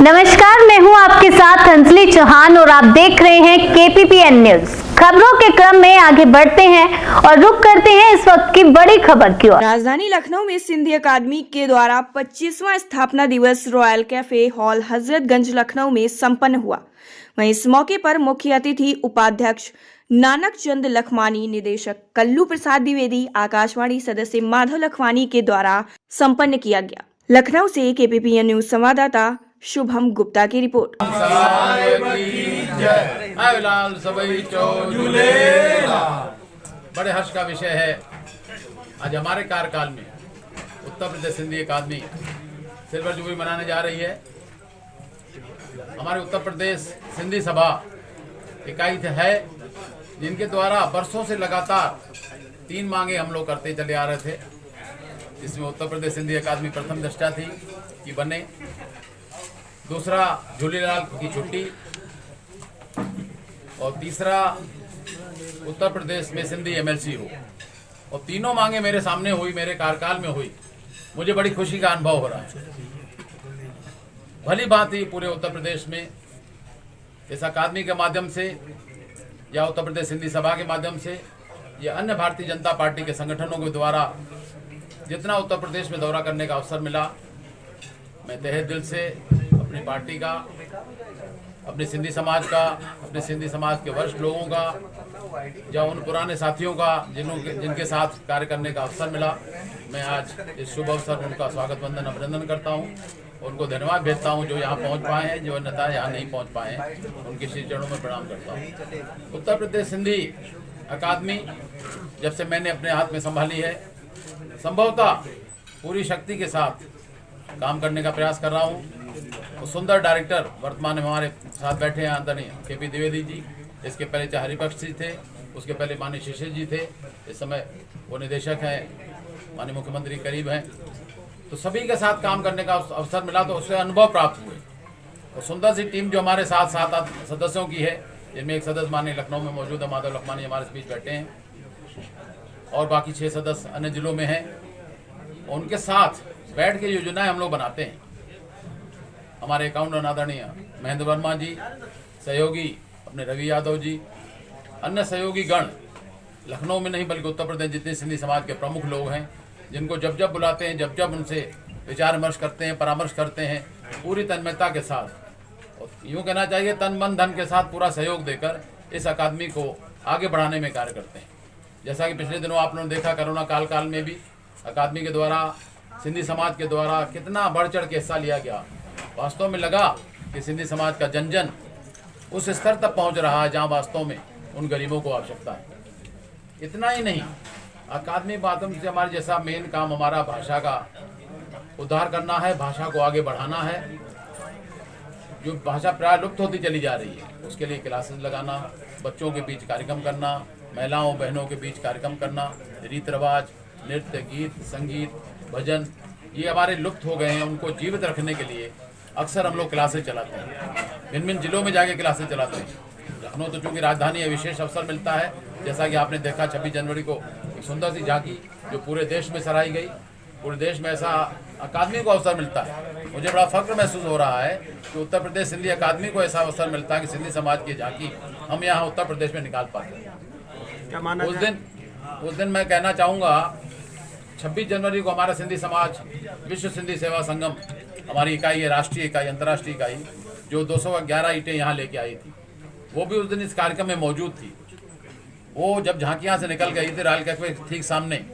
नमस्कार, मैं हूं आपके साथ अंजलि चौहान और आप देख रहे हैं KPPN न्यूज। खबरों के क्रम में आगे बढ़ते हैं और रुक करते हैं इस वक्त की बड़ी खबर की ओर। राजधानी लखनऊ में सिंधी अकादमी के द्वारा 25वां स्थापना दिवस royal cafe hall Hazratganj Lucknow में संपन्न हुआ। वहीं इस मौके पर मुख्य अतिथि उपाध्यक्ष नानक चंद लखमानी, निदेशक कल्लू प्रसाद द्विवेदी, आकाशवाणी सदस्य माधव लखमानी के द्वारा संपन्न किया गया। लखनऊ से KPPN न्यूज संवाददाता शुभम गुप्ता की रिपोर्ट। बड़े हर्ष का विषय है, आज हमारे कार्यकाल में उत्तर प्रदेश सिंधी अकादमी सिल्वर जुबली मनाने जा रही है। हमारे उत्तर प्रदेश सिंधी सभा इकाई है, जिनके द्वारा बरसों से लगातार 3 मांगे हम लोग करते चले आ रहे थे, जिसमें उत्तर प्रदेश सिंधी अकादमी प्रथम दृष्टा थी कि बने, दूसरा झूलेलाल की छुट्टी और तीसरा उत्तर प्रदेश में सिंधी MLC हो। और तीनों मांगे मेरे सामने हुई, मेरे कार्यकाल में हुई। मुझे बड़ी खुशी का अनुभव हो रहा है। भली बात ही पूरे उत्तर प्रदेश में इस अकादमी के माध्यम से या उत्तर प्रदेश सिंधी सभा के माध्यम से या अन्य भारतीय जनता पार्टी के संगठनों के द्वारा जितना उत्तर प्रदेश में दौरा करने का अवसर मिला, मैं तहे दिल से अपनी पार्टी का, अपने सिंधी समाज का, अपने सिंधी समाज के वरिष्ठ लोगों का या उन पुराने साथियों का जिनके साथ कार्य करने का अवसर मिला, मैं आज इस शुभ अवसर पर उनका स्वागत वंदन अभिनंदन करता हूं। उनको धन्यवाद भेजता हूं जो यहाँ पहुँच पाए हैं, जो अन्यथा यहाँ नहीं पहुँच पाए हैं, उनके श्री चरणों में प्रणाम करता हूँ। उत्तर प्रदेश सिंधी अकादमी जब से मैंने अपने हाथ में संभाली है, संभवतः पूरी शक्ति के साथ काम करने का प्रयास कर रहा हूँ। तो सुंदर डायरेक्टर वर्तमान में हमारे साथ बैठे हैं आदरणीय KP द्विवेदी जी, इसके पहले चाहे हरिपक्ष जी थे, उसके पहले माननीय शिशिर जी थे, इस समय वो निदेशक हैं, माननीय मुख्यमंत्री करीब हैं। तो सभी के साथ काम करने का अवसर मिला, तो उससे अनुभव प्राप्त हुए। तो सुंदर सी टीम जो हमारे साथ 7 सदस्यों की है, जिनमें एक सदस्य माननीय लखनऊ में मौजूद है, माधव लखमानी हमारे बीच बैठे हैं, और बाकी 6 सदस्य अन्य जिलों में हैं। उनके साथ बैठ के योजनाएं हम लोग बनाते हैं। हमारे अकाउंटेंट आदरणीय महेंद्र वर्मा जी, सहयोगी अपने रवि यादव जी, अन्य सहयोगी गण लखनऊ में नहीं बल्कि उत्तर प्रदेश जितने सिंधी समाज के प्रमुख लोग हैं, जिनको जब जब बुलाते हैं, जब जब उनसे विचार विमर्श करते हैं, परामर्श करते हैं, पूरी तन्मयता के साथ, और यूँ कहना चाहिए तन मन धन के साथ पूरा सहयोग देकर इस अकादमी को आगे बढ़ाने में कार्य करते हैं। जैसा कि पिछले दिनों आप लोगों ने देखा, कोरोना काल में भी अकादमी के द्वारा, सिंधी समाज के द्वारा कितना बढ़ चढ़ के हिस्सा लिया गया। वास्तव में लगा कि सिंधी समाज का जन जन उस स्तर तक पहुंच रहा है जहां वास्तव में उन गरीबों को आवश्यकता है। इतना ही नहीं, अकादमी माध्यम से हमारे जैसा मेन काम हमारा भाषा का उद्धार करना है, भाषा को आगे बढ़ाना है। जो भाषा प्राय लुप्त होती चली जा रही है, उसके लिए क्लासेस लगाना, बच्चों के बीच कार्यक्रम करना, महिलाओं बहनों के बीच कार्यक्रम करना, रीत रिवाज, नृत्य, गीत, संगीत, भजन, ये हमारे लुप्त हो गए हैं। उनको जीवित रखने के लिए अक्सर हम लोग क्लासेस चलाते हैं, भिन्न भिन्न जिलों में जाके क्लासेस चलाते हैं। लखनऊ तो चूँकि राजधानी है, विशेष अवसर मिलता है। जैसा कि आपने देखा 26 जनवरी को एक सुंदर सी झांकी जो पूरे देश में सराही गई। पूरे देश में ऐसा अकादमी को अवसर मिलता है। मुझे बड़ा फख्र महसूस हो रहा है कि उत्तर प्रदेश सिंधी अकादमी को ऐसा अवसर मिलता है कि सिंधी समाज की झांकी हम यहाँ उत्तर प्रदेश में निकाल पाते हैं। उस दिन मैं कहना चाहूँगा, 26 जनवरी को हमारा सिंधी समाज विश्व सिंधी सेवा संगम, हमारी इकाई है, राष्ट्रीय इकाई, अंतर्राष्ट्रीय इकाई, जो 211 ईंटें यहाँ लेके आई थी, वो भी उस दिन इस कार्यक्रम में मौजूद थी। वो जब झांकियाँ से निकल गई थी, रायल कैफे ठीक सामने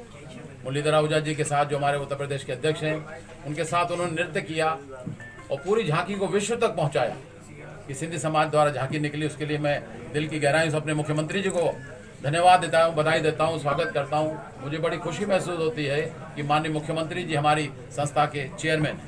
मुरलीधर आहूजा जी के साथ, जो हमारे उत्तर प्रदेश के अध्यक्ष हैं, उनके साथ उन्होंने नृत्य किया और पूरी झांकी को विश्व तक पहुँचाया कि सिंधी समाज द्वारा झांकी निकली। उसके लिए मैं दिल की गहराई से अपने मुख्यमंत्री जी को धन्यवाद देता हूँ, बधाई देता हूँ, स्वागत करता हूँ। मुझे बड़ी खुशी महसूस होती है कि माननीय मुख्यमंत्री जी हमारी संस्था के चेयरमैन,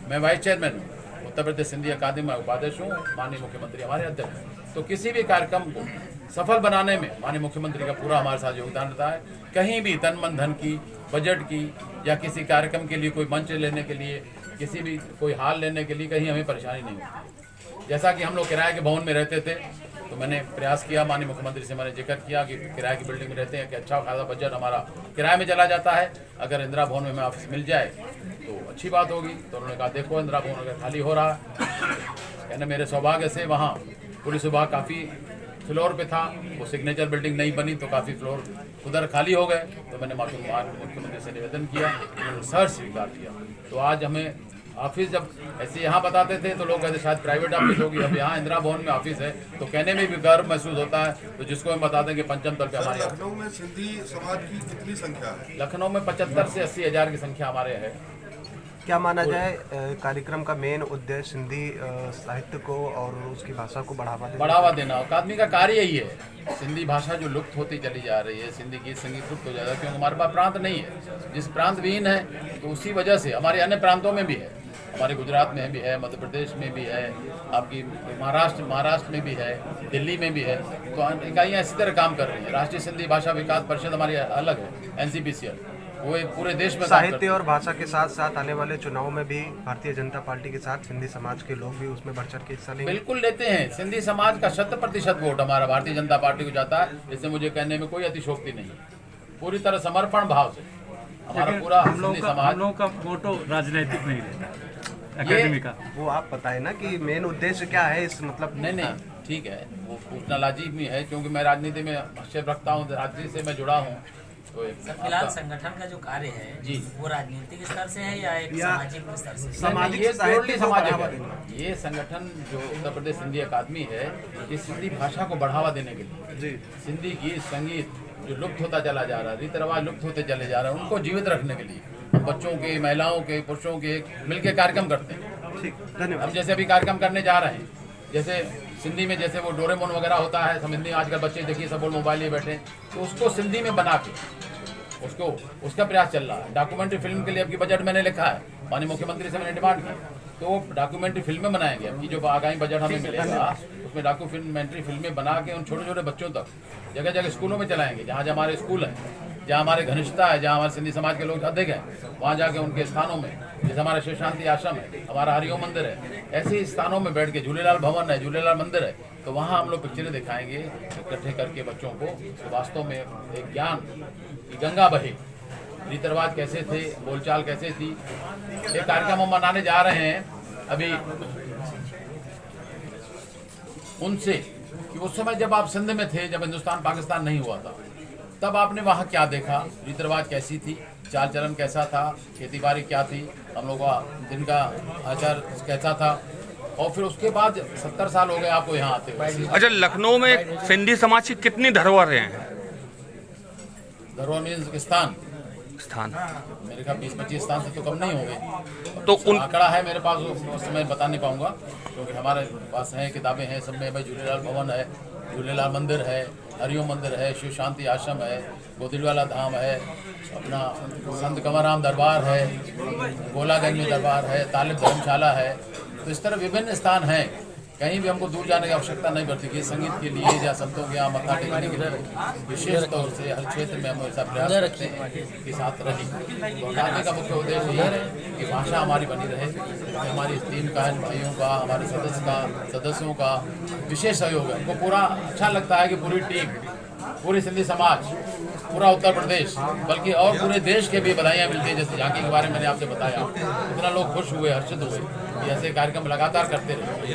मैं वाइस चेयरमैन हूँ, उत्तर प्रदेश सिंधी अकादमी में उपाध्यक्ष हूँ, माननीय मुख्यमंत्री हमारे अध्यक्ष हैं। तो किसी भी कार्यक्रम को सफल बनाने में माननीय मुख्यमंत्री का पूरा हमारे साथ योगदान रहता है। कहीं भी तन मन धन की, बजट की या किसी कार्यक्रम के लिए कोई मंच लेने के लिए, किसी भी कोई हाल लेने के लिए कहीं हमें परेशानी नहीं होती। जैसा कि हम लोग किराए के भवन में रहते थे, तो मैंने प्रयास किया, माननीय मुख्यमंत्री से मैंने जिक्र किया कि किराए की बिल्डिंग में रहते हैं कि अच्छा खासा बजट हमारा किराए में चला जाता है, अगर इंदिरा भवन में हमें ऑफिस मिल जाए तो अच्छी बात होगी। तो उन्होंने कहा देखो इंदिरा भवन अगर खाली हो रहा है कहने मेरे सौभाग्य से वहाँ पुलिस विभाग काफ़ी फ्लोर पे था, वो सिग्नेचर बिल्डिंग नहीं बनी तो काफ़ी फ्लोर उधर खाली हो गए। तो मैंने मुख्यमंत्री से निवेदन किया, उन्होंने सहर्ष स्वीकार किया। तो आज हमें ऑफिस जब ऐसे यहाँ बताते थे तो लोग कहते शायद प्राइवेट ऑफिस होगी, अब यहाँ इंदिरा भवन में ऑफिस है तो कहने में भी गर्व महसूस होता है। तो जिसको हम बताते हैं कि पंचम तल पे हमारे लखनऊ में सिंधी समाज की कितनी संख्या है? लखनऊ में 75 से 80 हज़ार की संख्या हमारे है। क्या माना जाए कार्यक्रम का मेन उद्देश्य सिंधी साहित्य को और उसकी भाषा को बढ़ावा देना? अकादमी का कार्य यही है। सिंधी भाषा जो लुप्त होती चली जा रही है, सिंधी गीत संगीत लुप्त हो जा रहा है, क्योंकि हमारे पास प्रांत नहीं है। जिस प्रांत विहीन है तो उसी वजह से हमारे अन्य प्रांतों में भी है, हमारे गुजरात में भी है, मध्य प्रदेश में भी है, आपकी महाराष्ट्र में भी है, दिल्ली में भी है। तो इकाइयाँ इसी तरह काम कर रही हैं। राष्ट्रीय सिंधी भाषा विकास परिषद हमारी अलग है, NCPCL, वो पूरे देश में साहित्य और भाषा के साथ साथ आने वाले चुनाव में भी भारतीय जनता पार्टी के साथ सिंधी समाज के लोग भी उसमें बढ़ चढ़ के हिस्सा लेंगे। बिल्कुल लेते हैं। सिंधी समाज का 100% वोट हमारा भारतीय जनता पार्टी को जाता है। इससे मुझे कहने में कोई अतिशोक्ति नहीं है। पूरी तरह समर्पण भाव से हमारा पूरा सिंधी समाज। हम लोगों का मोटो राजनीतिक नहीं रहता अकेडमी का। वो आप बताएं ना कि मेन उद्देश्य क्या है इस मतलब। नहीं ठीक है, वो पूछना लाजिब भी है क्योंकि मैं राजनीति में हस्तक्षेप रखता हूँ, राजनीति से मैं जुड़ा हूँ। तो सर फिलहाल संगठन का जो कार्य है जी वो राजनीतिक स्तर से है या एक सामाजिक स्तर से? सामाजिक ये साहित्य को सामाजिक बढ़ावा है। देना। ये संगठन जो उत्तर प्रदेश सिंधी अकादमी है, ये सिंधी भाषा को बढ़ावा देने के लिए जी सिंधी गीत संगीत जो लुप्त होता चला जा रहा है, रीति रिवाज लुप्त होते चले जा रहे हैं, उनको जीवित रखने के लिए हम बच्चों के, महिलाओं के, पुरुषों के मिलकर कार्यक्रम करते हैं। ठीक, धन्यवाद। हम जैसे अभी कार्यक्रम करने जा रहे हैं, जैसे सिंधी में जैसे वो डोरेमोन वगैरह होता है, हम हिंदी आजकल बच्चे देखिए सब लोग मोबाइल लिए बैठे, तो उसको सिंधी में बना के उसका प्रयास चल रहा है। डॉक्यूमेंट्री फिल्म के लिए आपकी बजट मैंने लिखा है, माननीय मुख्यमंत्री से मैंने डिमांड की, तो डॉक्यूमेंट्री फिल्में बनाएंगे। आपकी जो आगामी बजट हमें मिलेगा उसमें डॉक्यूमेंट्री फिल्में बना के उन छोटे छोटे बच्चों तक जगह जगह स्कूलों में चलाएंगे, जहाँ जहाँ हमारे स्कूल हैं, जहाँ हमारे घनिष्ठता है, जहाँ हमारे सिंधी समाज के लोग अधिक हैं, वहाँ जाके उनके स्थानों में, जैसे हमारा शिव शांति आश्रम है, हमारा हरिओम मंदिर है, ऐसे ही स्थानों में बैठ के झूलेलाल भवन है, झूलेलाल मंदिर है, तो वहाँ हम लोग पिक्चरें दिखाएंगे इकट्ठे करके बच्चों को। तो वास्तव में एक ज्ञान की गंगा बहे, रीति रिवाज कैसे थे, बोलचाल कैसे थी। एक कार्यक्रम हम मनाने जा रहे हैं अभी उनसे कि उस समय जब आप सिंध में थे, जब हिंदुस्तान पाकिस्तान नहीं हुआ था, तब आपने वहाँ क्या देखा, रीति रिवाज कैसी थी, चाल चलन कैसा था, खेती बाड़ी क्या थी, हम लोग का दिन का आचार कैसा था, और फिर उसके बाद 70 साल हो गए आपको यहाँ आते हुए। अच्छा, लखनऊ में सिंधी समाज की कितनी धरोहरें हैं? धरोहर मीन्स स्थान मेरे ख्याल 20-25 स्थान से तो कम नहीं होंगे। तो उन आंकड़ा है मेरे पास, उस समय बता नहीं पाऊंगा क्योंकि हमारे पास हैं, किताबें हैं, सब में भाई झूलेलाल भवन है, झूलेलाल मंदिर है, हरिओम मंदिर है, शिव शांति आश्रम है, गोदिलवाला धाम है, अपना संत कंवरराम दरबार है, गोलागंज में दरबार है, तालिब धर्मशाला है। तो इस तरह विभिन्न स्थान हैं, कहीं भी हमको दूर जाने की आवश्यकता नहीं पड़ती कि संगीत के लिए या संतों के यहाँ मत्था टेकने के लिए विशेष तौर से हर क्षेत्र में हम ऐसा प्रयास करते हैं कि साथ रहे। तो अकादमी का मुख्य उद्देश्य यही है कि भाषा हमारी बनी रहे, हमारी टीम का, भाइयों का, हमारे सदस्यों का विशेष सहयोग है। हमको पूरा अच्छा लगता है कि पूरी टीम, पूरी सिंधी समाज, पूरा उत्तर प्रदेश, बल्कि और पूरे देश के भी बधाइयाँ मिलती हैं। जैसे झांकी के बारे में मैंने आपसे बताया, इतना लोग खुश हुए, हर्षित हुए कि ऐसे कार्यक्रम लगातार करते रहे।